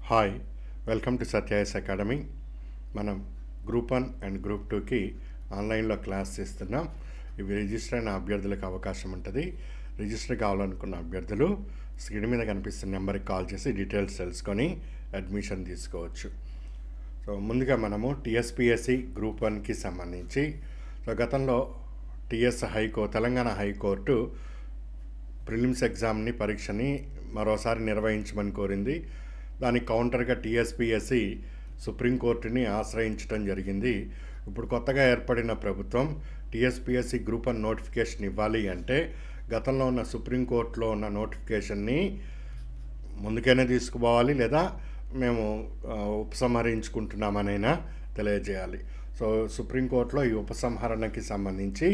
Hi, welcome to Satya IAS academy. మనం group 1 and group 2కి ఆన్లైన్లో క్లాస్ ఇస్తున్నాం. ఇవి రిజిస్టర్ అయిన అభ్యర్థులకు అవకాశం ఉంటుంది. రిజిస్టర్ కావాలనుకున్న అభ్యర్థులు స్క్రీన్ మీద కనిపిస్తున్న నెంబర్కి కాల్ చేసి డీటెయిల్స్ తెలుసుకొని అడ్మిషన్ తీసుకోవచ్చు. సో ముందుగా మనము టీఎస్పీఎస్సి గ్రూప్ 1కి సంబంధించి గతంలో తెలంగాణ హైకోర్టు ప్రిలిమ్స్ ఎగ్జామ్ని పరీక్షని మరోసారి నిర్వహించమని కోరింది. దానికి కౌంటర్గా టీఎస్పీఎస్సి సుప్రీంకోర్టుని ఆశ్రయించడం జరిగింది. ఇప్పుడు కొత్తగా ఏర్పడిన ప్రభుత్వం టీఎస్పీఎస్సి గ్రూప్ 1 నోటిఫికేషన్ ఇవ్వాలి అంటే గతంలో ఉన్న సుప్రీంకోర్టులో ఉన్న నోటిఫికేషన్ని ముందుకైనా తీసుకుపోవాలి, లేదా మేము ఉపసంహరించుకుంటున్నామనైనా తెలియజేయాలి. సో సుప్రీంకోర్టులో ఈ ఉపసంహరణకి సంబంధించి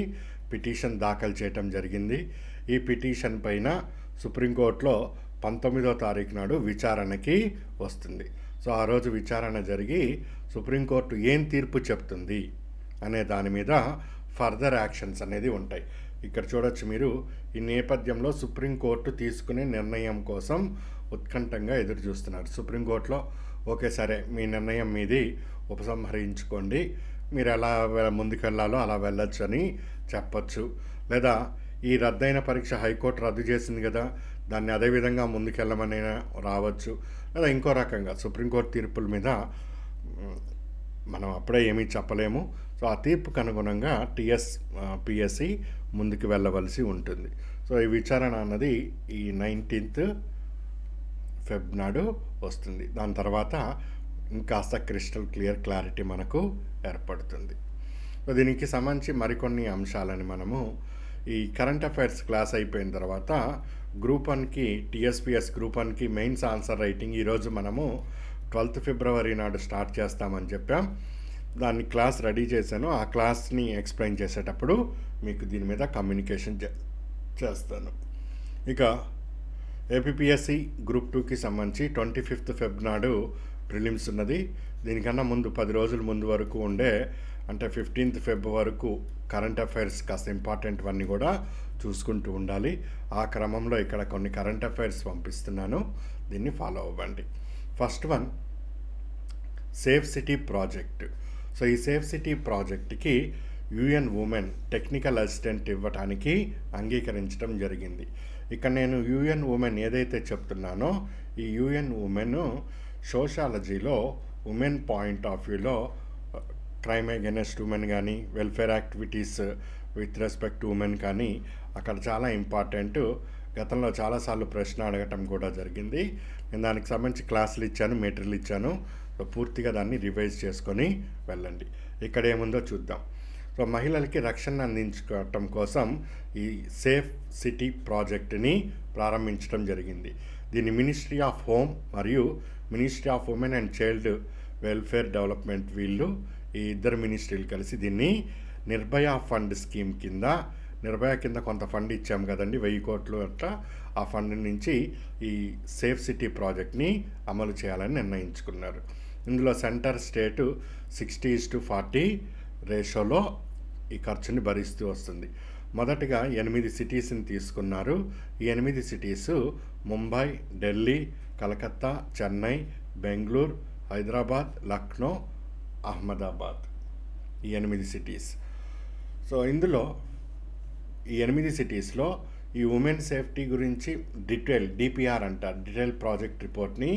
పిటిషన్ దాఖలు చేయటం జరిగింది. ఈ పిటిషన్ పైన సుప్రీంకోర్టులో 19వ తారీఖు నాడు విచారణకి వస్తుంది. సో ఆ రోజు విచారణ జరిగి సుప్రీంకోర్టు ఏం తీర్పు చెప్తుంది అనే దాని మీద ఫర్దర్ యాక్షన్స్ అనేది ఉంటాయి. ఇక్కడ చూడొచ్చు మీరు. ఈ నేపథ్యంలో సుప్రీంకోర్టు తీసుకునే నిర్ణయం కోసం ఉత్కంఠంగా ఎదురు చూస్తున్నారు. సుప్రీంకోర్టులో ఓకే సరే, మీ నిర్ణయం మీది, ఉపసంహరించుకోండి, మీరు ఎలా ముందుకు వెళ్ళాలో అలా వెళ్ళొచ్చు అని చెప్పచ్చు. లేదా ఈ రద్దయిన పరీక్ష హైకోర్టు రద్దు చేసింది కదా, దాన్ని అదేవిధంగా ముందుకెళ్ళమని రావచ్చు. లేదా ఇంకో రకంగా సుప్రీంకోర్టు తీర్పుల మీద మనం అప్పుడే ఏమీ చెప్పలేము. సో ఆ తీర్పుకు అనుగుణంగా పిఎస్సి ముందుకు వెళ్ళవలసి ఉంటుంది. సో ఈ విచారణ అన్నది ఈ 19th ఫెబ్ నాడు వస్తుంది. దాని తర్వాత ఇంకాస్త క్లారిటీ మనకు ఏర్పడుతుంది. సో దీనికి సంబంధించి మరికొన్ని అంశాలని మనము ఈ కరెంట్ అఫైర్స్ క్లాస్ అయిపోయిన తర్వాత గ్రూప్ 1కి టీఎస్పీఎస్ గ్రూప్ 1కి మెయిన్స్ ఆన్సర్ రైటింగ్ ఈరోజు మనము 12th ఫిబ్రవరి నాడు స్టార్ట్ చేస్తామని చెప్పాం. దాన్ని క్లాస్ రెడీ చేశాను. ఆ క్లాస్ని ఎక్స్ప్లెయిన్ చేసేటప్పుడు మీకు దీని మీద కమ్యూనికేషన్ చేస్తాను. ఇక ఏపీపీఎస్సి గ్రూప్ 2కి సంబంధించి 25th ఫెబ్ నాడు ప్రిలిమ్స్ ఉన్నది. దీనికన్నా ముందు 10 రోజుల ముందు వరకు ఉండే, అంటే 15th ఫెబ్ వరకు కరెంట్ అఫైర్స్ కాస్త ఇంపార్టెంట్ అన్నీ కూడా చూసుకుంటూ ఉండాలి. ఆ క్రమంలో ఇక్కడ కొన్ని కరెంట్ అఫైర్స్ పంపిస్తున్నాను, దీన్ని ఫాలో అవ్వండి. First one, safe city project. So ఈ సేఫ్ సిటీ ప్రాజెక్ట్కి యుఎన్ ఉమెన్ టెక్నికల్ అసిస్టెంట్ ఇవ్వటానికి అంగీకరించడం జరిగింది. ఇక్కడ నేను యుఎన్ ఉమెన్ ఏదైతే చెప్తున్నానో, ఈ యుఎన్ ఉమెన్ సోషాలజీలో ఉమెన్ పాయింట్ ఆఫ్ వ్యూలో క్రైమ్ అగెనెస్ట్ ఉమెన్ కానీ, welfare activities with respect to women కానీ అక్కడ చాలా ఇంపార్టెంట్. గతంలో చాలాసార్లు ప్రశ్న అడగటం కూడా జరిగింది. నేను దానికి సంబంధించి క్లాసులు ఇచ్చాను, మెటీరియల్ ఇచ్చాను. సో పూర్తిగా దాన్ని రివైజ్ చేసుకొని వెళ్ళండి. ఇక్కడ ఏముందో చూద్దాం. సో మహిళలకి రక్షణ అందించుకోవటం కోసం ఈ సేఫ్ సిటీ ప్రాజెక్టుని ప్రారంభించడం జరిగింది. దీన్ని మినిస్ట్రీ ఆఫ్ హోమ్ మరియు ministry of women and child welfare development, వీళ్ళు ఈ ఇద్దరు మినిస్ట్రీలు కలిసి దీన్ని నిర్భయ ఫండ్ స్కీమ్ కింద, నిర్భయ కింద కొంత ఫండ్ ఇచ్చాము కదండి, 1000 కోట్లు అట్లా, ఆ ఫండ్ నుంచి ఈ సేఫ్ సిటీ ప్రాజెక్ట్ని అమలు చేయాలని నిర్ణయించుకున్నారు. ఇందులో సెంటర్ స్టేటు 60:40 రేషోలో ఈ ఖర్చుని భరిస్తూ వస్తుంది. మొదటగా 8 సిటీస్ని తీసుకున్నారు. ఈ 8 సిటీసు ముంబై, ఢిల్లీ, కలకత్తా, చెన్నై, బెంగళూరు, హైదరాబాద్, లక్నో, అహ్మదాబాద్, ఈ 8 సిటీస్. సో ఇందులో ఈ 8 సిటీస్లో ఈ ఉమెన్ సేఫ్టీ గురించి డిపిఆర్ అంటారు, డీటెయిల్ ప్రాజెక్ట్ రిపోర్ట్ని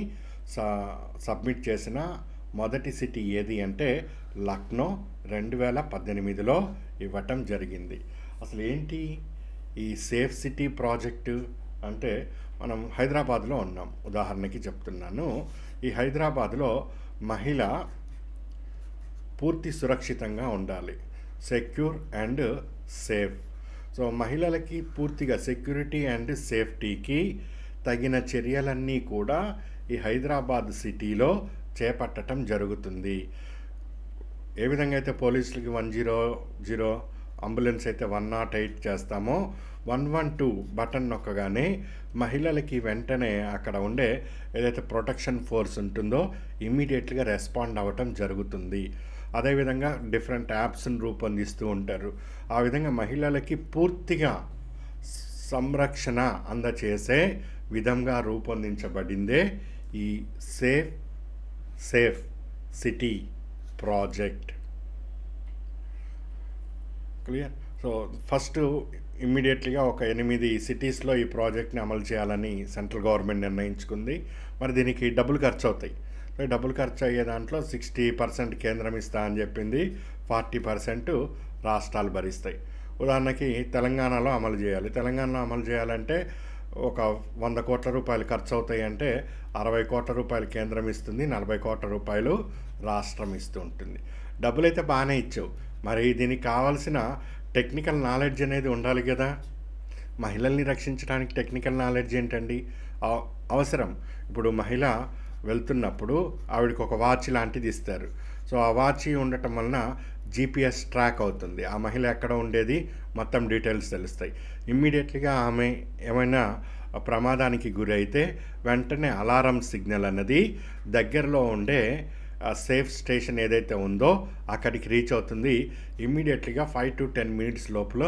సబ్మిట్ చేసిన మొదటి సిటీ ఏది అంటే లక్నో 2018లో ఇవ్వటం జరిగింది. అసలు ఏంటి ఈ సేఫ్ సిటీ ప్రాజెక్టు అంటే, మనం హైదరాబాద్లో ఉన్నాం, ఉదాహరణకి చెప్తున్నాను. ఈ హైదరాబాద్లో మహిళ పూర్తి సురక్షితంగా ఉండాలి, సెక్యూర్ అండ్ సేఫ్. సో మహిళలకి పూర్తిగా సెక్యూరిటీ అండ్ సేఫ్టీకి తగిన చర్యలన్నీ కూడా ఈ హైదరాబాద్ సిటీలో చేపట్టడం జరుగుతుంది. ఏ విధంగా అయితే పోలీసులకి 100, అంబులెన్స్ అయితే 108 చేస్తామో, 112 బటన్ నొక్కగానే మహిళలకి వెంటనే అక్కడ ఉండే ఏదైతే ప్రొటెక్షన్ ఫోర్స్ ఉంటుందో ఇమ్మీడియట్గా రెస్పాండ్ అవ్వటం జరుగుతుంది. అదేవిధంగా డిఫరెంట్ యాప్స్ని రూపొందిస్తూ ఉంటారు. ఆ విధంగా మహిళలకి పూర్తిగా సంరక్షణ అందచేసే విధంగా రూపొందించబడిందే ఈ safe safe city project. Clear. So first ఇమ్మీడియట్లీగా ఒక 8 సిటీస్లో ఈ ప్రాజెక్ట్ని అమలు చేయాలని సెంట్రల్ గవర్నమెంట్ నిర్ణయించుకుంది. మరి దీనికి డబ్బులు ఖర్చు అవుతాయి. సో డబ్బులు ఖర్చు అయ్యే దాంట్లో 60% కేంద్రం ఇస్తా అని చెప్పింది, 40% రాష్ట్రాలు భరిస్తాయి. ఉదాహరణకి తెలంగాణలో అమలు చేయాలి. తెలంగాణలో అమలు చేయాలంటే ఒక 100 కోట్ల రూపాయలు ఖర్చు అవుతాయి అంటే 60 కోట్ల రూపాయలు కేంద్రం ఇస్తుంది, 40 కోట్ల రూపాయలు రాష్ట్రం ఇస్తూ ఉంటుంది. డబ్బులైతే బాగానే ఇచ్చావు, మరి దీనికి కావాల్సిన టెక్నికల్ నాలెడ్జ్ అనేది ఉండాలి కదా. మహిళల్ని రక్షించడానికి టెక్నికల్ నాలెడ్జ్ ఏంటండి అవసరం. ఇప్పుడు మహిళ వెళ్తున్నప్పుడు ఆవిడకి ఒక వాచ్ లాంటిది ఇస్తారు. సో ఆ వాచ్ ఉండటం వలన జీపీఎస్ ట్రాక్ అవుతుంది, ఆ మహిళ ఎక్కడ ఉండేది మొత్తం డీటెయిల్స్ తెలుస్తాయి. ఇమ్మీడియట్లీగా ఆమె ఏమైనా ప్రమాదానికి గురైతే వెంటనే అలారం సిగ్నల్ అన్నది దగ్గరలో ఉండే సేఫ్ స్టేషన్ ఏదైతే ఉందో అక్కడికి రీచ్ అవుతుంది. ఇమ్మీడియట్లీగా 5 to 10 minutes లోపల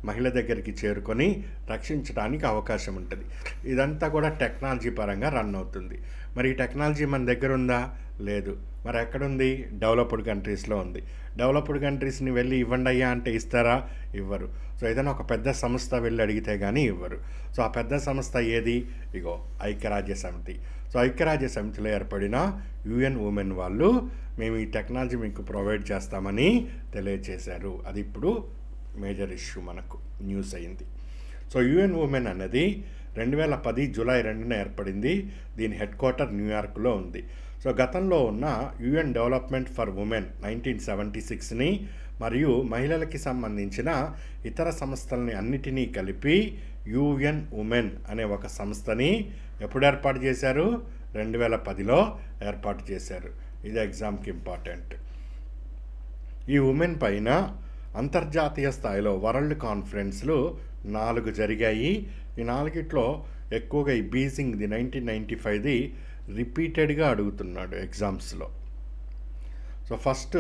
మహిళ దగ్గరికి చేరుకొని రక్షించడానికి అవకాశం ఉంటుంది. ఇదంతా కూడా టెక్నాలజీ పరంగా రన్ అవుతుంది. మరి ఈ టెక్నాలజీ మన దగ్గర ఉందా? లేదు. మరి ఎక్కడుంది? డెవలప్డ్ కంట్రీస్లో ఉంది. డెవలప్డ్ కంట్రీస్ని వెళ్ళి ఇవ్వండి అయ్యా అంటే ఇస్తారా? ఇవ్వరు. సో ఏదైనా ఒక పెద్ద సంస్థ వెళ్ళి అడిగితే కానీ ఇవ్వరు. సో ఆ పెద్ద సంస్థ ఏది? ఇగో ఐక్యరాజ్య సమితి. సో ఐక్యరాజ్య సమితిలో ఏర్పడిన యుఎన్ ఉమెన్ వాళ్ళు మేము ఈ టెక్నాలజీ మీకు ప్రొవైడ్ చేస్తామని తెలియజేశారు. అది ఇప్పుడు మేజర్ ఇష్యూ మనకు న్యూస్ అయింది. సో యుఎన్ ఉమెన్ అన్నది 2010 జూలై 2న ఏర్పడింది. దీని హెడ్ క్వార్టర్ న్యూయార్క్లో ఉంది. సో గతంలో ఉన్న యుఎన్ డెవలప్మెంట్ ఫర్ ఉమెన్ 1976ని మరియు మహిళలకి సంబంధించిన ఇతర సంస్థలని అన్నిటినీ కలిపి యుఎన్ ఉమెన్ అనే ఒక సంస్థని ఎప్పుడు ఏర్పాటు చేశారు? 2010లో ఏర్పాటు చేశారు. ఇది ఎగ్జామ్కి ఇంపార్టెంట్. ఈ ఉమెన్ పైన అంతర్జాతీయ స్థాయిలో వరల్డ్ కాన్ఫరెన్స్లు 4 జరిగాయి. ఈ 4ట్లో ఎక్కువగా ఈ బీజింగ్ది 1995ది రిపీటెడ్గా అడుగుతున్నాడు ఎగ్జామ్స్లో. సో ఫస్ట్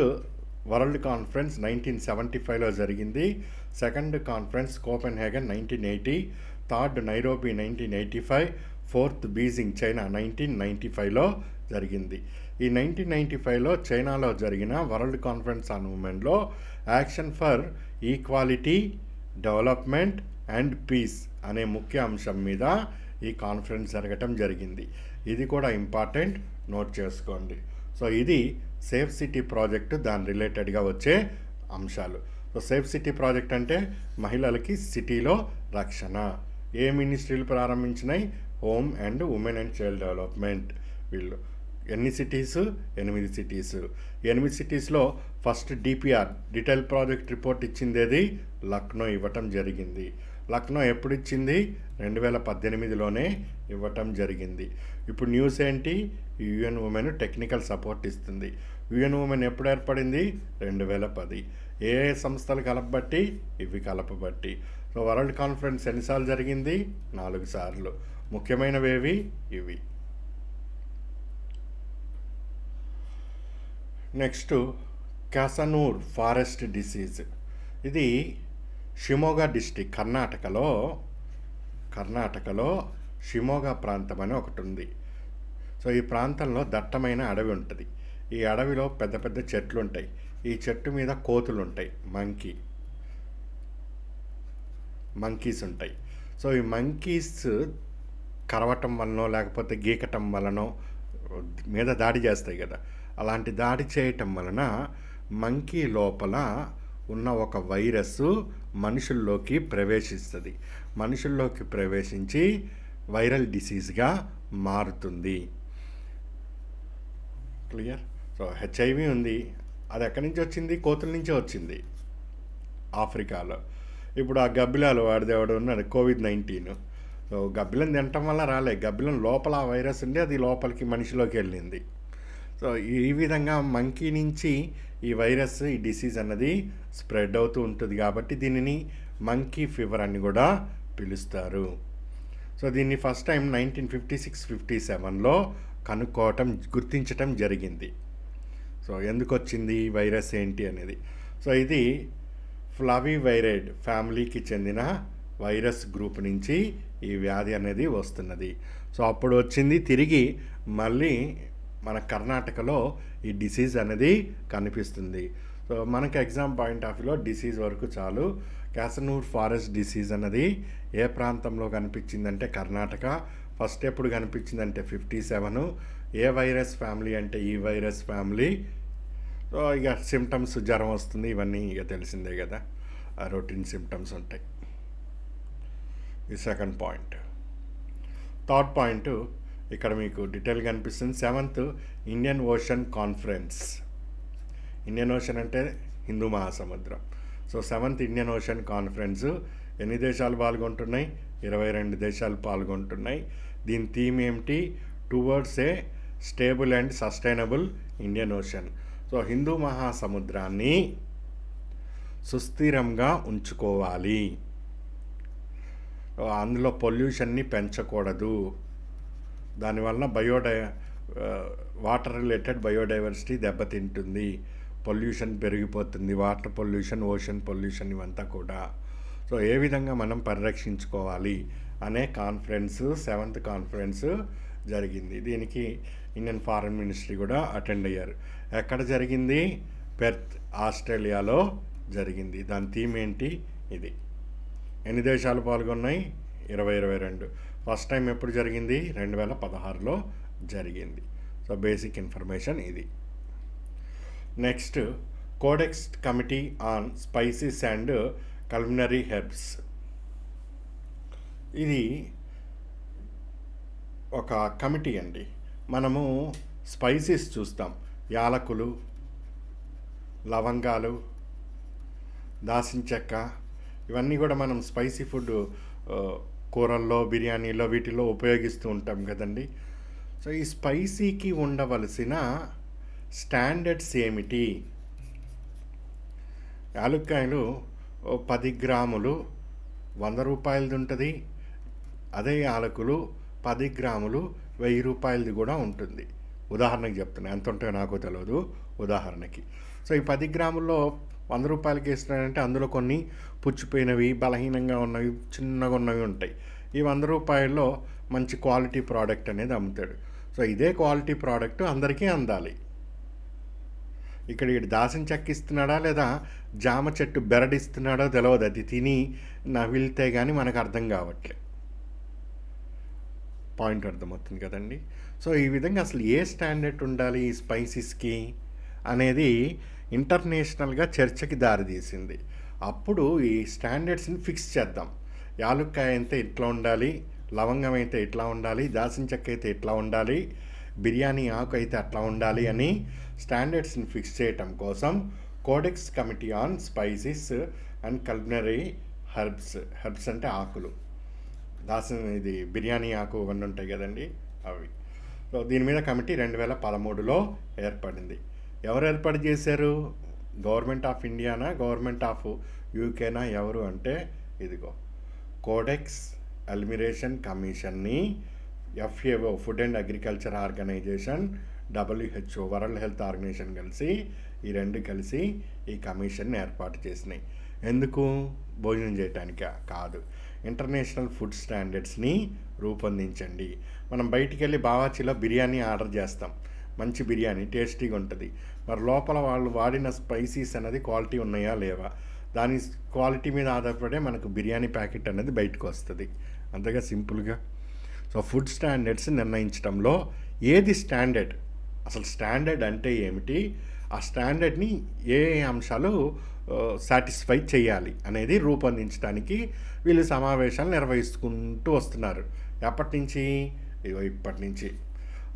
వరల్డ్ కాన్ఫరెన్స్ 1975లో జరిగింది. Second conference Copenhagen 1980, third Nairobi 1985, fourth Beijing China 1995లో జరిగింది. ఈ 1995లో చైనాలో జరిగిన వరల్డ్ కాన్ఫరెన్స్ ఆన్ ఉమెన్లో action for equality, development and peace అనే ముఖ్య అంశం మీద ఈ కాన్ఫరెన్స్ జరగటం జరిగింది. ఇది కూడా ఇంపార్టెంట్, నోట్ చేసుకోండి. సో ఇది సేఫ్ సిటీ ప్రాజెక్టు, దాని రిలేటెడ్గా వచ్చే అంశాలు. సో సేఫ్ సిటీ ప్రాజెక్ట్ అంటే మహిళలకి సిటీలో రక్షణ. ఏ మినిస్ట్రీలు ప్రారంభించినాయి? Home and women and child development. వీళ్ళు ఎన్ని సిటీస్? 8 సిటీస్. 8 సిటీస్లో first DPR detail project report ఇచ్చింది ఏది? లక్నో ఇవ్వటం జరిగింది. లక్నో ఎప్పుడు ఇచ్చింది? 2018లోనే ఇవ్వటం జరిగింది. ఇప్పుడు న్యూస్ ఏంటి? యుఎన్ ఉమెన్ టెక్నికల్ సపోర్ట్ ఇస్తుంది. యుఎన్ ఉమెన్ ఎప్పుడు ఏర్పడింది? 2010. ఏ సంస్థలు కలపబట్టి? ఇవి కలపబట్టి. సో వరల్డ్ కాన్ఫరెన్స్ ఎన్నిసార్లు జరిగింది? 4 సార్లు. ముఖ్యమైనవేవి ఇవి. Next Kyasanur forest disease. ఇది షిమోగా డిస్టిక్, కర్ణాటకలో షిమోగా ప్రాంతం అని ఒకటి ఉంది. సో ఈ ప్రాంతంలో దట్టమైన అడవి ఉంటుంది. ఈ అడవిలో పెద్ద పెద్ద చెట్లు ఉంటాయి. ఈ చెట్టు మీద కోతులు ఉంటాయి, మంకీస్ ఉంటాయి. సో ఈ మంకీస్ కరవటం వలనో లేకపోతే గీకటం వలనో మీద దాడి చేస్తాయి కదా, అలాంటి దాడి చేయటం వలన మంకీ లోపల ఉన్న ఒక వైరస్ మనుషుల్లోకి ప్రవేశిస్తుంది. మనుషుల్లోకి ప్రవేశించి వైరల్ డిసీజ్గా మారుతుంది. క్లియర్. సో హెచ్ఐవి ఉంది. అది ఎక్కడి నుంచి వచ్చింది? కోతుల నుంచే వచ్చింది, ఆఫ్రికాలో. ఇప్పుడు ఆ గబ్బిలాలు వాడిదేవాడు ఉన్నాడు, COVID-19. సో గబ్బిలం తినటం వల్ల రాలే, గబ్బిలం లోపల ఆ వైరస్ ఉండి అది లోపలికి మనిషిలోకి వెళ్ళింది. సో ఈ విధంగా మంకీ నుంచి ఈ వైరస్, ఈ డిసీజ్ అన్నది స్ప్రెడ్ అవుతూ ఉంటుంది. కాబట్టి దీనిని మంకీ ఫీవర్ అని కూడా పిలుస్తారు. సో దీన్ని ఫస్ట్ టైం 1956-57లో గుర్తించటం జరిగింది. సో ఎందుకు వచ్చింది వైరస్ ఏంటి అనేది. సో ఇది ఫ్లావివైరైడ్ ఫ్యామిలీకి చెందిన వైరస్ గ్రూప్ నుంచి ఈ వ్యాధి అనేది వస్తున్నది. సో అప్పుడు వచ్చింది, తిరిగి మళ్ళీ మన కర్ణాటకలో ఈ డిసీజ్ అనేది కనిపిస్తుంది. సో మనకి ఎగ్జామ్ పాయింట్ ఆఫ్ వ్యూలో డిసీజ్ వరకు చాలు. క్యాసనూర్ ఫారెస్ట్ డిసీజ్ అన్నది ఏ ప్రాంతంలో కనిపించిందంటే కర్ణాటక. ఫస్ట్ ఎప్పుడు కనిపించిందంటే 57. ఏ వైరస్ ఫ్యామిలీ అంటే ఈ వైరస్ ఫ్యామిలీ. సో ఇక సిమ్టమ్స్ జ్వరం వస్తుంది, ఇవన్నీ ఇక తెలిసిందే కదా, రొటీన్ సిమ్టమ్స్ ఉంటాయి. ఈ సెకండ్ పాయింట్. థర్డ్ పాయింట్ ఇక్కడ మీకు డీటెయిల్గా అనిపిస్తుంది. 7th Indian ocean conference. Indian ocean అంటే హిందూ మహాసముద్రం. So 7th Indian ocean conference ఎన్ని దేశాలు పాల్గొంటున్నాయి? 22 దేశాలు పాల్గొంటున్నాయి. దీని థీమ్ ఏమిటి? Towards a stable and sustainable Indian Ocean. So హిందూ మహాసముద్రాన్ని సుస్థిరంగా ఉంచుకోవాలి, అందులో పొల్యూషన్ని పెంచకూడదు, దానివల్ల వాటర్ రిలేటెడ్ బయోడైవర్సిటీ దెబ్బతింటుంది, పొల్యూషన్ పెరిగిపోతుంది, వాటర్ పొల్యూషన్, ఓషన్ పొల్యూషన్ ఇవంతా కూడా. సో ఏ విధంగా మనం పరిరక్షించుకోవాలి అనే కాన్ఫరెన్స్, 7th కాన్ఫరెన్స్ జరిగింది. దీనికి ఇండియన్ ఫారెన్ మినిస్ట్రీ కూడా అటెండ్ అయ్యారు. ఎక్కడ జరిగింది? పెర్త్, ఆస్ట్రేలియాలో జరిగింది. దాని థీమ్ ఏంటి? ఇది. ఎన్ని దేశాలు పాల్గొన్నాయి? 22. ఫస్ట్ టైం ఎప్పుడు జరిగింది? 2016లో జరిగింది. సో బేసిక్ ఇన్ఫర్మేషన్ ఇది. Next, codex committee on spices and culinary herbs. ఇది ఒక కమిటీ అండి. మనము స్పైసెస్ చూస్తాం, యాలకులు, లవంగాలు, దాల్చిన చెక్క, ఇవన్నీ కూడా మనం స్పైసీ ఫుడ్ కూరల్లో, బిర్యానీలో, వీటిలో ఉపయోగిస్తూ ఉంటాం కదండి. సో ఈ స్పైసీకి ఉండవలసిన స్టాండర్డ్స్ ఏమిటి? యాలుక్కాయలు 10 గ్రాములు 100 రూపాయలది ఉంటుంది. అదే యాలకులు 10 గ్రాములు 1000 రూపాయలది కూడా ఉంటుంది. ఉదాహరణకి చెప్తున్నా, ఎంత ఉంటుందో నాకు తెలియదు, ఉదాహరణకి. సో ఈ 10 గ్రాముల్లో 100 రూపాయలకి ఇస్తున్నాడంటే అందులో కొన్ని పుచ్చిపోయినవి, బలహీనంగా ఉన్నవి, చిన్నగా ఉన్నవి ఉంటాయి. ఈ 100 రూపాయల్లో మంచి క్వాలిటీ ప్రోడక్ట్ అనేది అమ్ముతాడు. సో ఇదే క్వాలిటీ ప్రోడక్ట్ అందరికీ అందాలి. ఇక్కడ దాసిన చెక్క ఇస్తున్నాడా లేదా జామ చెట్టు బెరడిస్తున్నాడో తెలియదు. అది తిని నవిలితే కానీ మనకు అర్థం కావట్లేదు. పాయింట్ అర్థమవుతుంది కదండి. సో ఈ విధంగా అసలు ఏ స్టాండర్డ్ ఉండాలి ఈ స్పైసెస్కి అనేది ఇంటర్నేషనల్గా చర్చకి దారితీసింది. అప్పుడు ఈ స్టాండర్డ్స్ని ఫిక్స్ చేద్దాం. యాలుక్కాయ అయితే ఇట్లా ఉండాలి, లవంగం అయితే ఇట్లా ఉండాలి, దాల్చిన చెక్క అయితే ఇట్లా ఉండాలి, బిర్యానీ ఆకు అయితే అట్లా ఉండాలి అని స్టాండర్డ్స్ని ఫిక్స్ చేయటం కోసం codex committee on spices and culinary herbs అంటే ఆకులు, ఇది బిర్యానీ ఆకు ఇవన్నీ ఉంటాయి కదండి, అవి. సో దీని మీద కమిటీ 2013లో ఏర్పడింది. ఎవరు ఏర్పాటు చేశారు? గవర్నమెంట్ ఆఫ్ ఇండియానా, గవర్నమెంట్ ఆఫ్ యూకేనా, ఎవరు అంటే ఇదిగో కోడెక్స్ అల్మిరేషన్ కమిషన్ని FAO food and agriculture organisation, WHO world health organisation కలిసి, ఈ రెండు కలిసి ఈ కమిషన్ని ఏర్పాటు చేసినాయి. ఎందుకు? భోజనం చేయటానికా? కాదు, ఇంటర్నేషనల్ ఫుడ్ స్టాండర్డ్స్ని రూపొందించండి. మనం బయటికి వెళ్ళి బావాచిలో బిర్యానీ ఆర్డర్ చేస్తాం, మంచి బిర్యానీ, టేస్టీగా ఉంటుంది. మరి లోపల వాళ్ళు వాడిన స్పైసీస్ అనేది క్వాలిటీ ఉన్నాయా లేవా, దాని క్వాలిటీ మీద ఆధారపడే మనకు బిర్యానీ ప్యాకెట్ అనేది బయటకు వస్తుంది. అంతగా సింపుల్గా. సో ఫుడ్ స్టాండర్డ్స్ నిర్ణయించడంలో ఏది స్టాండర్డ్, అసలు స్టాండర్డ్ అంటే ఏమిటి, ఆ స్టాండర్డ్ని ఏ అంశాలు సాటిస్ఫై చేయాలి అనేది రూపొందించడానికి వీళ్ళు సమావేశాలు నిర్వహించుకుంటూ వస్తున్నారు. ఎప్పటి నుంచి? ఇప్పటి నుంచి.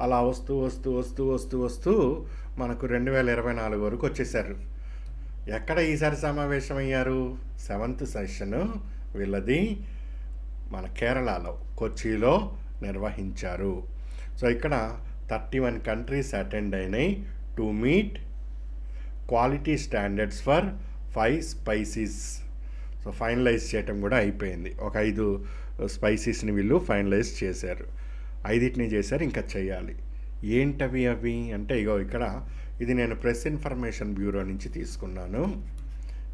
అలా వస్తూ వస్తూ వస్తూ వస్తూ వస్తూ మనకు 2024 వరకు వచ్చేసారు. ఎక్కడ ఈసారి సమావేశం అయ్యారు? 7th సెషన్ వీళ్ళది మన కేరళలో, కొచ్చిలో నిర్వహించారు. సో ఇక్కడ 31 కంట్రీస్ అటెండ్ అయినాయి to meet quality standards for 5 spices. So finalise చేయటం కూడా అయిపోయింది. ఒక 5 స్పైసీస్ని వీళ్ళు ఫైనలైజ్ చేశారు. 5 చేశారు, ఇంకా చేయాలి. ఏంటవి అవి అంటే ఇగో ఇక్కడ ఇది నేను ప్రెస్ ఇన్ఫర్మేషన్ బ్యూరో నుంచి తీసుకున్నాను.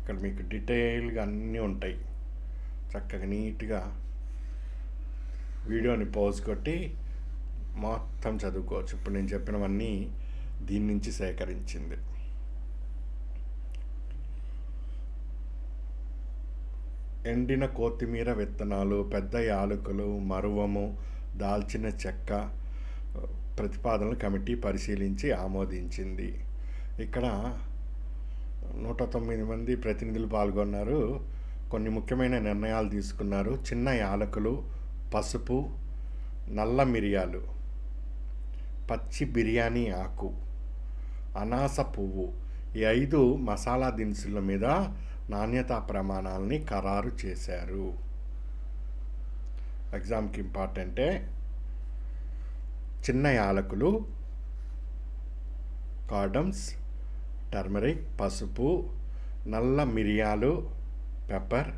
ఇక్కడ మీకు డీటెయిల్గా అన్నీ ఉంటాయి. చక్కగా నీట్గా వీడియోని పాజ్ కొట్టి మొత్తం చదువుకోవచ్చు. ఇప్పుడు నేను చెప్పినవన్నీ దీని నుంచి సేకరించింది. ఎండిన కొత్తిమీర విత్తనాలు, పెద్ద యాలకులు, మరువము, దాల్చిన చెక్క ప్రతిపాదనలు కమిటీ పరిశీలించి ఆమోదించింది. ఇక్కడ 109 మంది ప్రతినిధులు పాల్గొన్నారు. కొన్ని ముఖ్యమైన నిర్ణయాలు తీసుకున్నారు. చిన్న యాలకులు, పసుపు, నల్ల మిరియాలు, పచ్చి బిర్యానీ ఆకు, అనాస పువ్వు, ఈ 5 మసాలా దినుసుల మీద నాణ్యతా ప్రమాణాలని ఖరారు చేశారు. ఎగ్జామ్కి ఇంపార్టెంటే. చిన్న యాలకులు, కార్డమ్స్, టర్మరిక్, పసుపు, నల్ల మిరియాలు, పెప్పర్,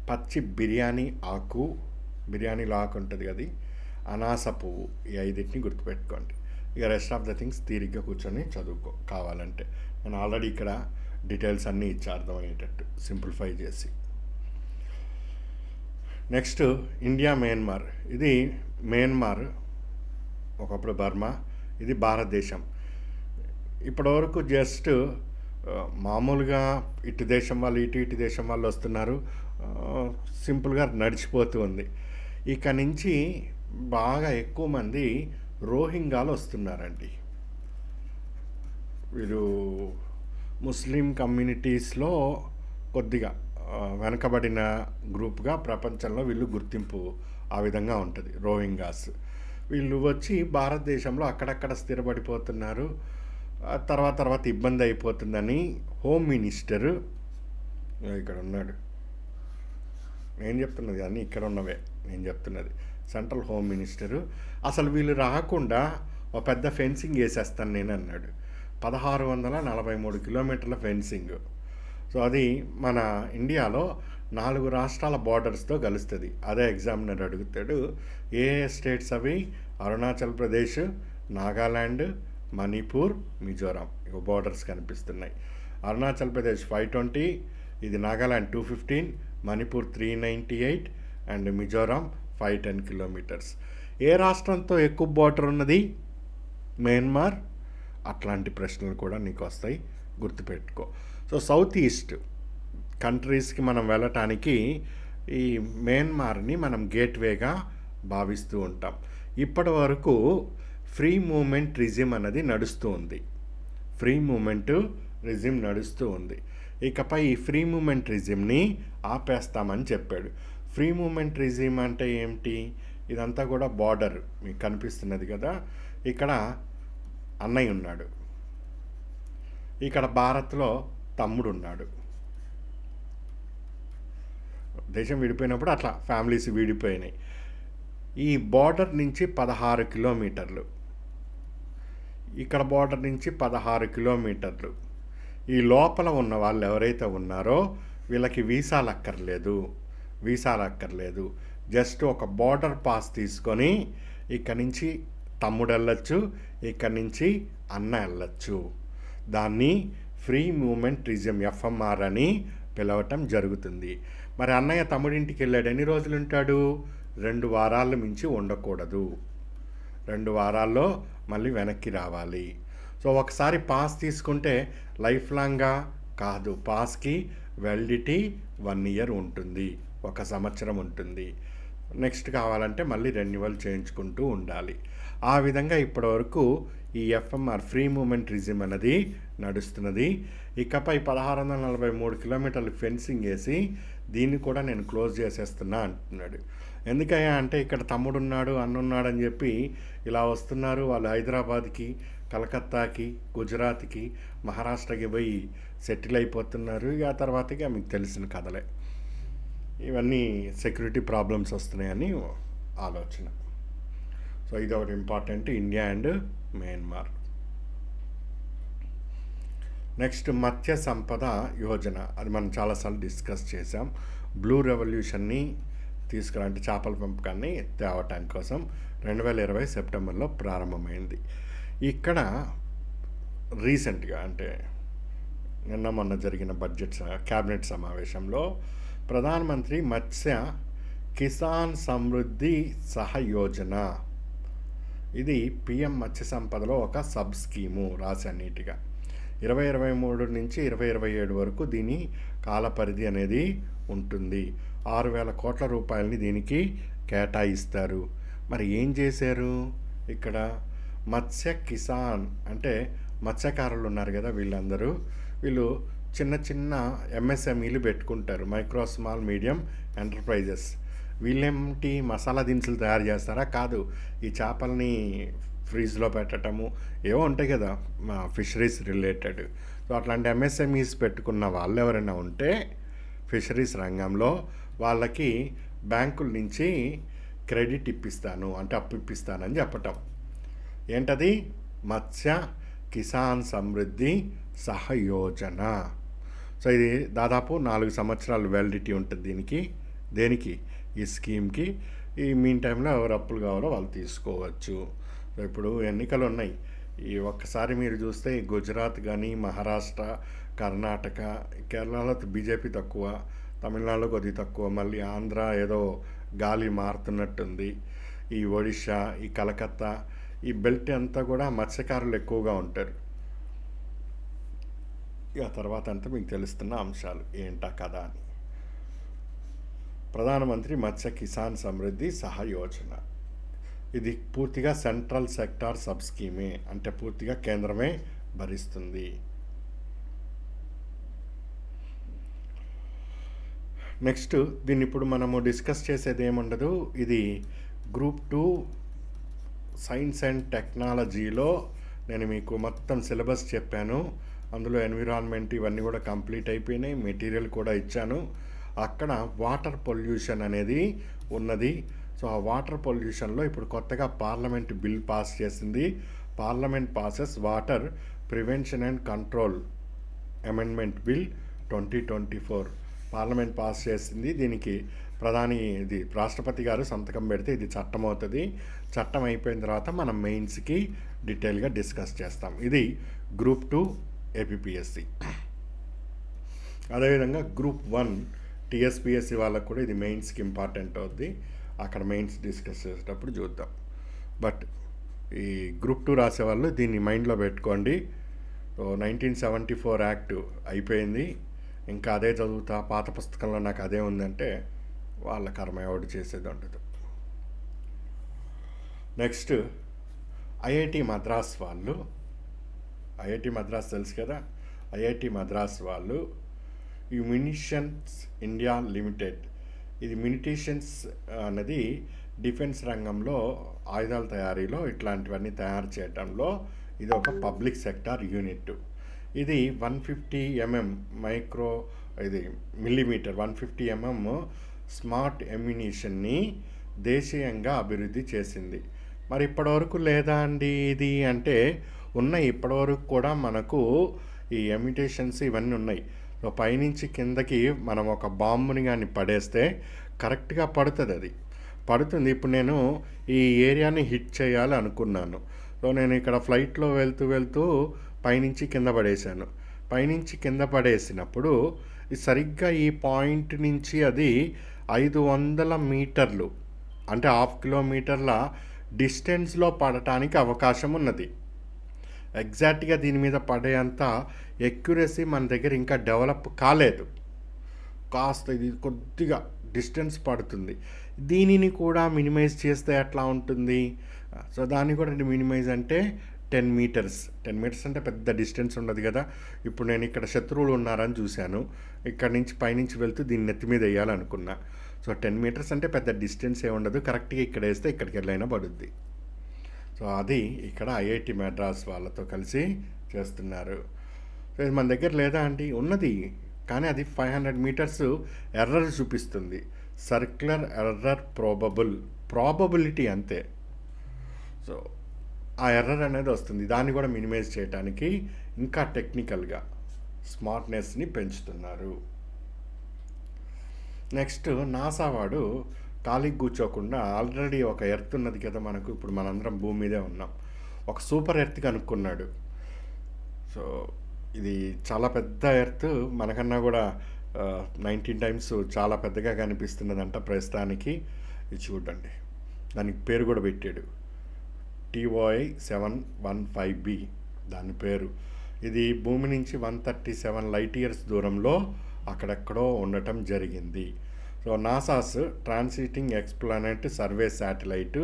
పచ్చి బిర్యానీ ఆకు, బిర్యానీలో ఆకు ఉంటుంది అది, అనాస పువ్వు, ఈ 5టిని గుర్తుపెట్టుకోండి. ఇక రెస్ట్ ఆఫ్ ద థింగ్స్ తీరిగ్గా కూర్చొని చదువుకో కావాలంటే. నేను ఆల్రెడీ ఇక్కడ డీటెయిల్స్ అన్నీ ఇచ్చి అర్థమయ్యేటట్టు సింప్లిఫై చేసి. Next India Myanmar. ఇది మయన్మార్, ఒకప్పుడు బర్మా, ఇది భారతదేశం. ఇప్పటివరకు జస్ట్ మామూలుగా ఇటు దేశం వాళ్ళు ఇటు దేశం వాళ్ళు వస్తున్నారు, సింపుల్గా నడిచిపోతూ ఉంది. ఇక నుంచి బాగా ఎక్కువ మంది రోహింగాలు వస్తున్నారండి. వీరు ముస్లిం కమ్యూనిటీస్లో కొద్దిగా వెనకబడిన గ్రూప్గా ప్రపంచంలో వీళ్ళు గుర్తింపు ఆ విధంగా ఉంటుంది. రోహింగాస్ వీళ్ళు వచ్చి భారతదేశంలో అక్కడక్కడ స్థిరపడిపోతున్నారు. తర్వాత ఇబ్బంది అయిపోతుందని హోమ్ మినిస్టర్ ఇక్కడ ఉన్నాడు, నేను చెప్తున్నది అన్నీ ఇక్కడ ఉన్నవే నేను చెప్తున్నది, సెంట్రల్ హోమ్ మినిస్టరు అసలు వీళ్ళు రాకుండా ఒక పెద్ద ఫెన్సింగ్ వేసేస్తాను నేను అన్నాడు. 1643 కిలోమీటర్ల ఫెన్సింగ్. సో అది మన ఇండియాలో 4 రాష్ట్రాల బార్డర్స్తో కలుస్తుంది. అదే ఎగ్జామినర్ అడుగుతాడు. ఏ స్టేట్స్ అవి? అరుణాచల్ ప్రదేశ్, నాగాల్యాండ్, మణిపూర్, మిజోరాం. ఇక బార్డర్స్ కనిపిస్తున్నాయి. అరుణాచల్ ప్రదేశ్ 520, ఇది నాగాల్యాండ్ 215, మణిపూర్ 398 అండ్ మిజోరాం 510 కిలోమీటర్స్. ఏ రాష్ట్రంతో ఎక్కువ బార్డర్ ఉన్నది? మయన్మార్. అట్లాంటి ప్రశ్నలు కూడా నీకు వస్తాయి, గుర్తుపెట్టుకో. సో సౌత్ ఈస్ట్ కంట్రీస్కి మనం వెళ్ళటానికి ఈ మయన్మార్ని మనం గేట్వేగా భావిస్తూ ఉంటాం. ఇప్పటి వరకు ఫ్రీ మూమెంట్ రిజిమ్ అన్నది నడుస్తూ ఉంది. ఫ్రీ మూమెంట్ రిజిమ్ నడుస్తూ ఉంది. ఇకపై ఈ ఫ్రీ మూమెంట్ రిజిమ్ని ఆపేస్తామని చెప్పాడు. ఫ్రీ మూమెంట్ రిజిమ్ అంటే ఏమిటి? ఇదంతా కూడా బార్డర్ మీకు కనిపిస్తున్నది కదా. ఇక్కడ అన్నయ్య ఉన్నాడు, ఇక్కడ భారత్లో తమ్ముడు ఉన్నాడు. దేశం విడిపోయినప్పుడు అట్లా ఫ్యామిలీస్ విడిపోయినాయి. ఈ బార్డర్ నుంచి 16 కిలోమీటర్లు, ఇక్కడ బార్డర్ నుంచి 16 కిలోమీటర్లు. ఈ లోపల ఉన్న వాళ్ళు ఎవరైతే ఉన్నారో వీళ్ళకి వీసాలు అక్కర్లేదు. జస్ట్ ఒక బార్డర్ పాస్ తీసుకొని ఇక్కడి నుంచి తమ్ముడు వెళ్ళచ్చు, ఇక్కడి నుంచి అన్న వెళ్ళచ్చు. దాన్ని ఫ్రీ మూమెంట్ రిజిమ్ ఎఫ్ఎంఆర్ అని పిలవటం జరుగుతుంది. మరి అన్నయ్య తమ్ముడింటికి వెళ్ళాడు, ఎన్ని రోజులు ఉంటాడు? 2 వారాల మించి ఉండకూడదు. 2 వారాల్లో మళ్ళీ వెనక్కి రావాలి. సో ఒకసారి పాస్ తీసుకుంటే లైఫ్ లాంగ్గా కాదు, పాస్కి వ్యాలిడిటీ 1 ఇయర్ ఉంటుంది, 1 సంవత్సరం ఉంటుంది. నెక్స్ట్ కావాలంటే మళ్ళీ రెన్యువల్ చేయించుకుంటూ ఉండాలి. ఆ విధంగా ఇప్పటివరకు ఈ ఎఫ్ఎంఆర్ ఫ్రీ మూమెంట్ రిజిమ్ అనేది నడుస్తున్నది. ఇకపై 1643 కిలోమీటర్లు ఫెన్సింగ్ వేసి దీన్ని కూడా నేను క్లోజ్ చేసేస్తున్నా అంటున్నాడు. ఎందుకయ్యా అంటే ఇక్కడ తమ్ముడు ఉన్నాడు, అన్నున్నాడు అని చెప్పి ఇలా వస్తున్నారు. వాళ్ళు హైదరాబాద్కి, కలకత్తాకి, గుజరాత్కి, మహారాష్ట్రకి పోయి సెటిల్ అయిపోతున్నారు. ఇక తర్వాతగా మీకు తెలిసిన కథలే. ఇవన్నీ సెక్యూరిటీ ప్రాబ్లమ్స్ వస్తున్నాయని ఆలోచన. సో ఇది ఒకటి important, India and Myanmar. Next Matsya Sampada Yojana, అది మనం చాలాసార్లు డిస్కస్ చేసాం. బ్లూ రెవల్యూషన్ని అంటే చేపల పెంపకాన్ని తేవటానికి కోసం 2020 సెప్టెంబర్లో ప్రారంభమైంది. ఇక్కడ రీసెంట్గా అంటే నిన్న మొన్న జరిగిన క్యాబినెట్ సమావేశంలో ప్రధానమంత్రి మత్స్య కిసాన్ సమృద్ధి సహయోజన, ఇది పిఎం మత్స్య సంపదలో ఒక సబ్ స్కీము రాశాను నీట్గా. 2023 నుంచి 2027 వరకు దీని కాల పరిధి అనేది ఉంటుంది. 6,000 కోట్ల రూపాయలని దీనికి కేటాయిస్తారు. మరి ఏం చేశారు ఇక్కడ? మత్స్య కిసాన్ అంటే మత్స్యకారులు ఉన్నారు కదా, వీళ్ళు చిన్న చిన్న ఎంఎస్ఎంఈలు పెట్టుకుంటారు, మైక్రో స్మాల్ మీడియం ఎంటర్ప్రైజెస్. వీళ్ళేంటి మసాలా దినుసులు తయారు చేస్తారా? కాదు, ఈ చేపల్ని ఫ్రీజ్లో పెట్టడము ఏవో ఉంటాయి కదా ఫిషరీస్ రిలేటెడ్. సో అట్లాంటి ఎంఎస్ఎంఈస్ పెట్టుకున్న వాళ్ళు ఎవరైనా ఉంటే ఫిషరీస్ రంగంలో వాళ్ళకి బ్యాంకుల నుంచి క్రెడిట్ ఇప్పిస్తాను అంటే అప్పు ఇప్పిస్తానని చెప్పటం. ఏంటది? మత్స్య కిసాన్ సమృద్ధి సహయోజన. సో ఇది దాదాపు 4 సంవత్సరాలు వ్యాలిడిటీ ఉంటుంది దేనికి ఈ స్కీమ్కి. ఈ మీన్ టైంలో ఎవరు అప్పులు కావాలో వాళ్ళు తీసుకోవచ్చు. సో ఇప్పుడు ఎన్నికలు ఉన్నాయి. ఈ ఒక్కసారి మీరు చూస్తే గుజరాత్ కానీ, మహారాష్ట్ర, కర్ణాటక, కేరళలో బీజేపీ తక్కువ, తమిళనాడులో కొద్దిగా తక్కువ, మళ్ళీ ఆంధ్ర ఏదో గాలి మారుతున్నట్టుంది. ఈ ఒడిషా, ఈ కలకత్తా, ఈ బెల్ట్ అంతా కూడా మత్స్యకారులు ఎక్కువగా ఉంటారు. ఇక తర్వాత అంతా మీకు తెలుస్తున్న అంశాలు ఏంటా కదా అని. ప్రధానమంత్రి మత్స్య కిసాన్ సమృద్ధి సహయోజన ఇది పూర్తిగా సెంట్రల్ సెక్టార్ సబ్ స్కీమే, అంటే పూర్తిగా కేంద్రమే భరిస్తుంది. నెక్స్ట్ దీన్ని ఇప్పుడు మనము డిస్కస్ చేసేది ఏముండదు. ఇది గ్రూప్ 2 సైన్స్ అండ్ టెక్నాలజీలో నేను మీకు మొత్తం సిలబస్ చెప్పాను. అందులో ఎన్విరాన్మెంట్ ఇవన్నీ కూడా కంప్లీట్ అయిపోయినాయి, మెటీరియల్ కూడా ఇచ్చాను. అక్కడ వాటర్ పొల్యూషన్ అనేది ఉన్నది. సో ఆ వాటర్ పొల్యూషన్లో ఇప్పుడు కొత్తగా పార్లమెంట్ బిల్ పాస్ చేసింది. Parliament passes water prevention and control amendment bill 2024 parliament pass చేసింది. దీనికి రాష్ట్రపతి గారు సంతకం పెడితే ఇది చట్టం అవుతుంది. చట్టం అయిపోయిన తర్వాత మనం మెయిన్స్కి డీటెయిల్గా డిస్కస్ చేస్తాం. ఇది గ్రూప్ 2 ఏపీపీఎస్సి. అదేవిధంగా గ్రూప్ 1 టీఎస్పీఎస్సి వాళ్ళకు కూడా ఇది మెయిన్స్కి ఇంపార్టెంట్ అవుద్ది. అక్కడ మెయిన్స్ డిస్కస్ చేసేటప్పుడు చూద్దాం. బట్ ఈ గ్రూప్ 2 రాసేవాళ్ళు దీన్ని మైండ్లో పెట్టుకోండి. 1974 యాక్ట్ అయిపోయింది, ఇంకా అదే చదువుతా, పాత పుస్తకంలో నాకు అదే ఉందంటే వాళ్ళ కర్మ ఎవడు చేసేది ఉండదు. నెక్స్ట్ ఐఐటి మద్రాస్ వాళ్ళు, ఐఐటి మద్రాస్ తెలుసు కదా, ఐఐటి మద్రాస్ వాళ్ళు ఈ మ్యునిషన్స్ ఇండియా లిమిటెడ్, ఇది మ్యునిషన్స్ అన్నది డిఫెన్స్ రంగంలో ఆయుధాల తయారీలో ఇట్లాంటివన్నీ తయారు చేయడంలో ఇది ఒక పబ్లిక్ సెక్టార్ యూనిట్. ఇది 150 mm మిల్లీమీటర్ 150 mm స్మార్ట్ ఎమ్యునిషన్ని దేశీయంగా అభివృద్ధి చేసింది. మరి ఇప్పటివరకు లేదా అండి ఇది అంటే ఉన్నాయి. ఇప్పటివరకు కూడా మనకు ఈ ఎమ్యుటేషన్స్ ఇవన్నీ ఉన్నాయి. సో పైనుంచి కిందకి మనం ఒక బాంబుని కానీ పడేస్తే కరెక్ట్గా పడుతుంది. ఇప్పుడు నేను ఈ ఏరియాని హిట్ చేయాలి అనుకున్నాను. సో నేను ఇక్కడ ఫ్లైట్లో వెళ్తూ పైనుంచి కింద పడేశాను. పైనుంచి కింద పడేసినప్పుడు సరిగ్గా ఈ పాయింట్ నుంచి అది 500 మీటర్లు అంటే 1/2 కిలోమీటర్ల డిస్టెన్స్లో పడటానికి అవకాశం ఉన్నది. ఎగ్జాక్ట్గా దీని మీద పడేంత ఎక్యురసీ మన దగ్గర ఇంకా డెవలప్ కాలేదు. కాస్త ఇది కొద్దిగా డిస్టెన్స్ పడుతుంది. దీనిని కూడా మినిమైజ్ చేస్తే ఎట్లా ఉంటుంది? సో దాన్ని కూడా మినిమైజ్ అంటే 10 మీటర్స్ అంటే పెద్ద డిస్టెన్స్ ఉండదు కదా. ఇప్పుడు నేను ఇక్కడ శత్రువులు ఉన్నారని చూశాను, ఇక్కడ నుంచి పైనుంచి వెళ్తూ దీన్ని నెత్తి మీద వేయాలనుకున్నా. సో 10 మీటర్స్ అంటే పెద్ద డిస్టెన్స్ ఏ ఉండదు, కరెక్ట్గా ఇక్కడ వేస్తే ఇక్కడికి వెళ్ళైనా పడుద్ది. సో అది ఇక్కడ ఐఐటి మద్రాస్ వాళ్ళతో కలిసి చేస్తున్నారు. సో ఇది మన దగ్గర లేదా అండి? ఉన్నది, కానీ అది 500 మీటర్స్ ఎర్రర్ చూపిస్తుంది. సర్క్యులర్ ఎర్రర్ ప్రాబబిలిటీ అంతే. సో ఆ ఎర్రర్ అనేది వస్తుంది. దాన్ని కూడా మినిమైజ్ చేయడానికి ఇంకా టెక్నికల్గా స్మార్ట్నెస్ని పెంచుతున్నారు. నెక్స్ట్ నాసా వాడు ఖాళీకి కూర్చోకుండా ఆల్రెడీ ఒక ఎర్త్ ఉన్నది కదా మనకు, ఇప్పుడు మనందరం భూమి మీదే ఉన్నాం, ఒక సూపర్ ఎర్త్ కనుక్కున్నాడు. సో ఇది చాలా పెద్ద ఎర్త్, మనకన్నా కూడా 19 times చాలా పెద్దగా కనిపిస్తున్నదంట ప్రస్తుతానికి. ఇది చూడండి, దానికి పేరు కూడా పెట్టాడు TOI 715b దాని పేరు. ఇది భూమి నుంచి 137 లైట్ ఇయర్స్ దూరంలో అక్కడెక్కడో ఉండటం జరిగింది. So NASA's transiting exoplanet survey satellite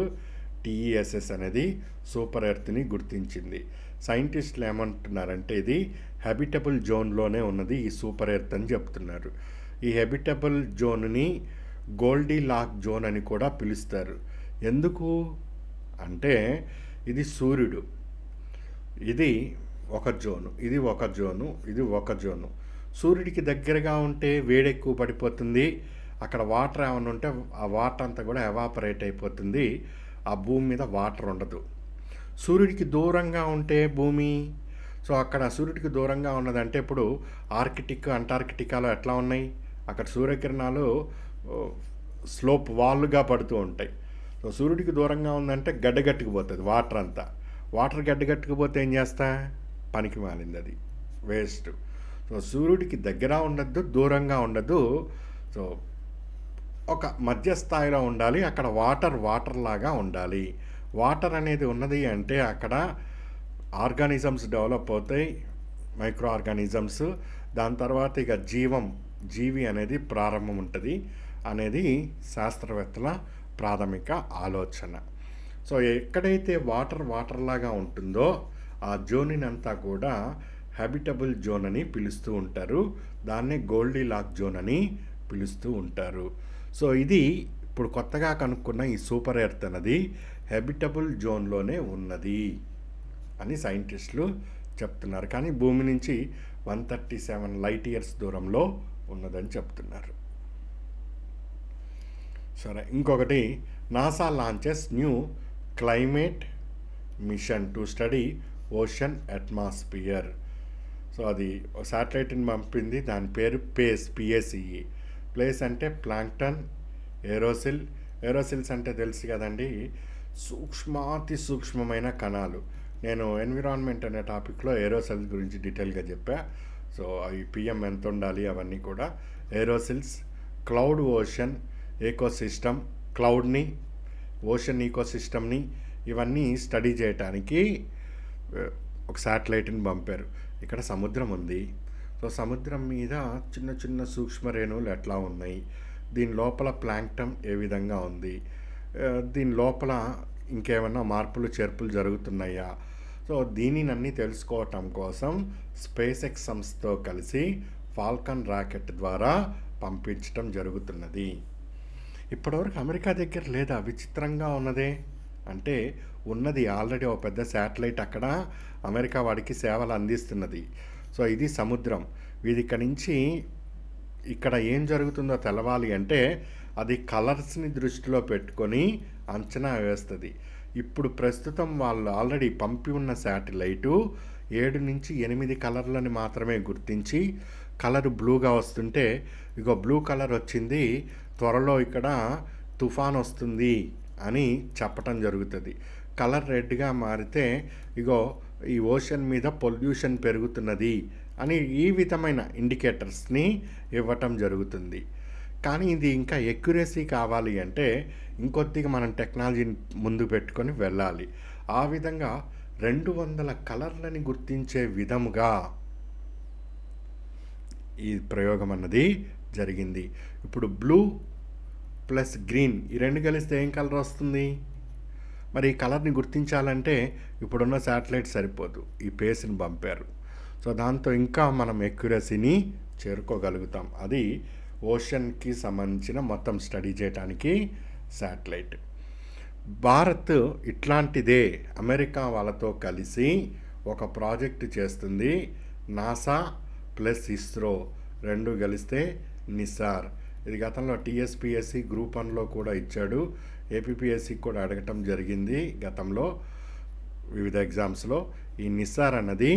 TESS అనేది సూపర్ ఎర్త్ని గుర్తించింది. సైంటిస్టులు ఏమంటున్నారంటే ఇది హ్యాబిటబుల్ జోన్లోనే ఉన్నది ఈ సూపర్ ఎర్త్ అని చెప్తున్నారు. ఈ హ్యాబిటబుల్ జోన్ని గోల్డీ లాక్ జోన్ అని కూడా పిలుస్తారు. ఎందుకు అంటే ఇది సూర్యుడు, ఇది ఒక జోను, ఇది ఒక జోను, ఇది ఒక జోను. సూర్యుడికి దగ్గరగా ఉంటే వేడి ఎక్కువ పడిపోతుంది, అక్కడ వాటర్ ఏమైనా ఉంటే ఆ వాటర్ అంతా కూడా ఎవాపరేట్ అయిపోతుంది, ఆ భూమి మీద వాటర్ ఉండదు. సూర్యుడికి దూరంగా ఉంటే భూమి, సో అక్కడ సూర్యుడికి దూరంగా ఉన్నదంటే ఇప్పుడు ఆర్కిటిక్ అంటార్కిటికాలో ఎట్లా ఉన్నాయి, అక్కడ సూర్యకిరణాలు స్లోప్ వాల్గా పడుతూ ఉంటాయి. సో సూర్యుడికి దూరంగా ఉందంటే గడ్డగట్టుకుపోతుంది వాటర్ అంతా. వాటర్ గడ్డగట్టుకుపోతే ఏం చేస్తా, పనికి మాలింది, అది వేస్ట్. సో సూర్యుడికి దగ్గర ఉండద్దు, దూరంగా ఉండదు, సో ఒక మధ్య స్థాయిలో ఉండాలి. అక్కడ వాటర్ లాగా ఉండాలి. వాటర్ అనేది ఉన్నది అంటే అక్కడ ఆర్గానిజమ్స్ డెవలప్ అవుతాయి, మైక్రో ఆర్గానిజమ్స్. దాని తర్వాత ఇక జీవి అనేది ప్రారంభం ఉంటుంది అనేది శాస్త్రవేత్తల ప్రాథమిక ఆలోచన. సో ఎక్కడైతే వాటర్ లాగా ఉంటుందో ఆ జోన్ని అంతా కూడా హ్యాబిటబుల్ జోన్ అని పిలుస్తూ ఉంటారు. దాన్నే గోల్డీ లాక్ జోన్ అని పిలుస్తూ ఉంటారు. సో ఇది ఇప్పుడు కొత్తగా కనుక్కున్న ఈ సూపర్ ఎర్త్ అనేది హ్యాబిటబుల్ జోన్లోనే ఉన్నది అని సైంటిస్టులు చెప్తున్నారు. కానీ భూమి నుంచి 137 లైట్ ఇయర్స్ దూరంలో ఉన్నదని చెప్తున్నారు. సరే, ఇంకొకటి, NASA launches new climate mission to study ocean atmosphere. So అది శాటిలైట్ని పంపింది, దాని పేరు PACE. ప్లేస్ అంటే ప్లాంక్టన్, ఏరోసిల్స్ అంటే తెలుసు కదండి, సూక్ష్మాతి సూక్ష్మమైన కణాలు. నేను ఎన్విరాన్మెంట్ అనే టాపిక్లో ఏరోసిల్స్ గురించి డీటెయిల్గా చెప్పా. సో అవి PM ఎంత ఉండాలి అవన్నీ కూడా. ఏరోసిల్స్, క్లౌడ్ ఓషన్ ఎకోసిస్టమ్, క్లౌడ్ని, ఓషన్ ఈకోసిస్టమ్ని ఇవన్నీ స్టడీ చేయడానికి ఒక శాటిలైట్ని పంపారు. ఇక్కడ సముద్రం ఉంది. సో సముద్రం మీద చిన్న చిన్న సూక్ష్మ రేణువులు ఎట్లా ఉన్నాయి, దీని లోపల ప్లాంక్టన్ ఏ విధంగా ఉంది, దీని లోపల ఇంకేమన్నా మార్పులు చేర్పులు జరుగుతున్నాయా, సో దీనినన్నీ తెలుసుకోవటం కోసం SpaceX సంస్థతో కలిసి ఫాల్కన్ రాకెట్ ద్వారా పంపించటం జరుగుతున్నది. ఇప్పటివరకు అమెరికా దగ్గర లేదా, విచిత్రంగా ఉన్నదే. అంటే ఉన్నది ఆల్రెడీ ఒక పెద్ద శాటిలైట్ అక్కడ అమెరికా వాడికి సేవలు అందిస్తున్నది. సో ఇది సముద్రం. ఇది ఇక్కడి నుంచి ఇక్కడ ఏం జరుగుతుందో తెలవాలి అంటే అది కలర్స్ని దృష్టిలో పెట్టుకొని అంచనా వేస్తుంది. ఇప్పుడు ప్రస్తుతం వాళ్ళు ఆల్రెడీ పంపి ఉన్న శాటిలైటు 7 నుంచి 8 కలర్లని మాత్రమే గుర్తించి, కలర్ బ్లూగా వస్తుంటే ఇగో బ్లూ కలర్ వచ్చింది, త్వరలో ఇక్కడ తుఫాన్ వస్తుంది అని చెప్పటం జరుగుతుంది. కలర్ రెడ్గా మారితే ఇగో ఈ ఓషన్ మీద పొల్యూషన్ పెరుగుతున్నది అని ఈ విధమైన ఇండికేటర్స్ని ఇవ్వటం జరుగుతుంది. కానీ ఇది ఇంకా ఎక్యురసీ కావాలి అంటే ఇంకొద్దిగా మనం టెక్నాలజీని ముందు పెట్టుకొని వెళ్ళాలి. ఆ విధంగా 200 కలర్లని గుర్తించే విధముగా ఈ ప్రయోగం అన్నది జరిగింది. ఇప్పుడు బ్లూ ప్లస్ గ్రీన్ ఈ రెండు కలిస్తే ఏం కలర్ వస్తుంది? మరి ఈ కలర్ని గుర్తించాలంటే ఇప్పుడున్న శాటిలైట్ సరిపోదు, ఈ పేస్ని పంపారు. సో దాంతో ఇంకా మనం ఎక్యురసీని చేరుకోగలుగుతాం. అది ఓషన్కి సంబంధించిన మొత్తం స్టడీ చేయడానికి శాటిలైట్. భారత్ ఇట్లాంటిదే అమెరికా వాళ్ళతో కలిసి ఒక ప్రాజెక్టు చేస్తుంది. నాసా ప్లస్ ఇస్రో రెండు కలిస్తే నిసార్. ఇది గతంలో TSPSC గ్రూప్ 1లో కూడా ఇచ్చాడు, APPSC కూడా అడగటం జరిగింది గతంలో వివిధ ఎగ్జామ్స్లో. ఈ నిసార్ అన్నది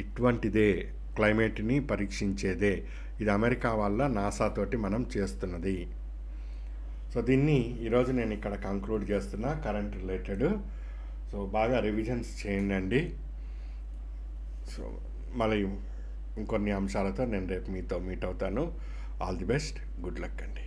ఇటువంటిదే, క్లైమేట్ని పరీక్షించేదే. ఇది అమెరికా వాళ్ళ నాసా తోటి మనం చేస్తున్నది. సో దీన్ని ఈరోజు నేను ఇక్కడ కంక్లూడ్ చేస్తున్నా, కరెంట్ రిలేటెడ్. సో బాగా రివిజన్స్ చేయండి. సో మళ్ళీ ఇంకొన్ని అంశాలతో నేను రేపు మీతో మీట్ అవుతాను. All the best, good luck అండి.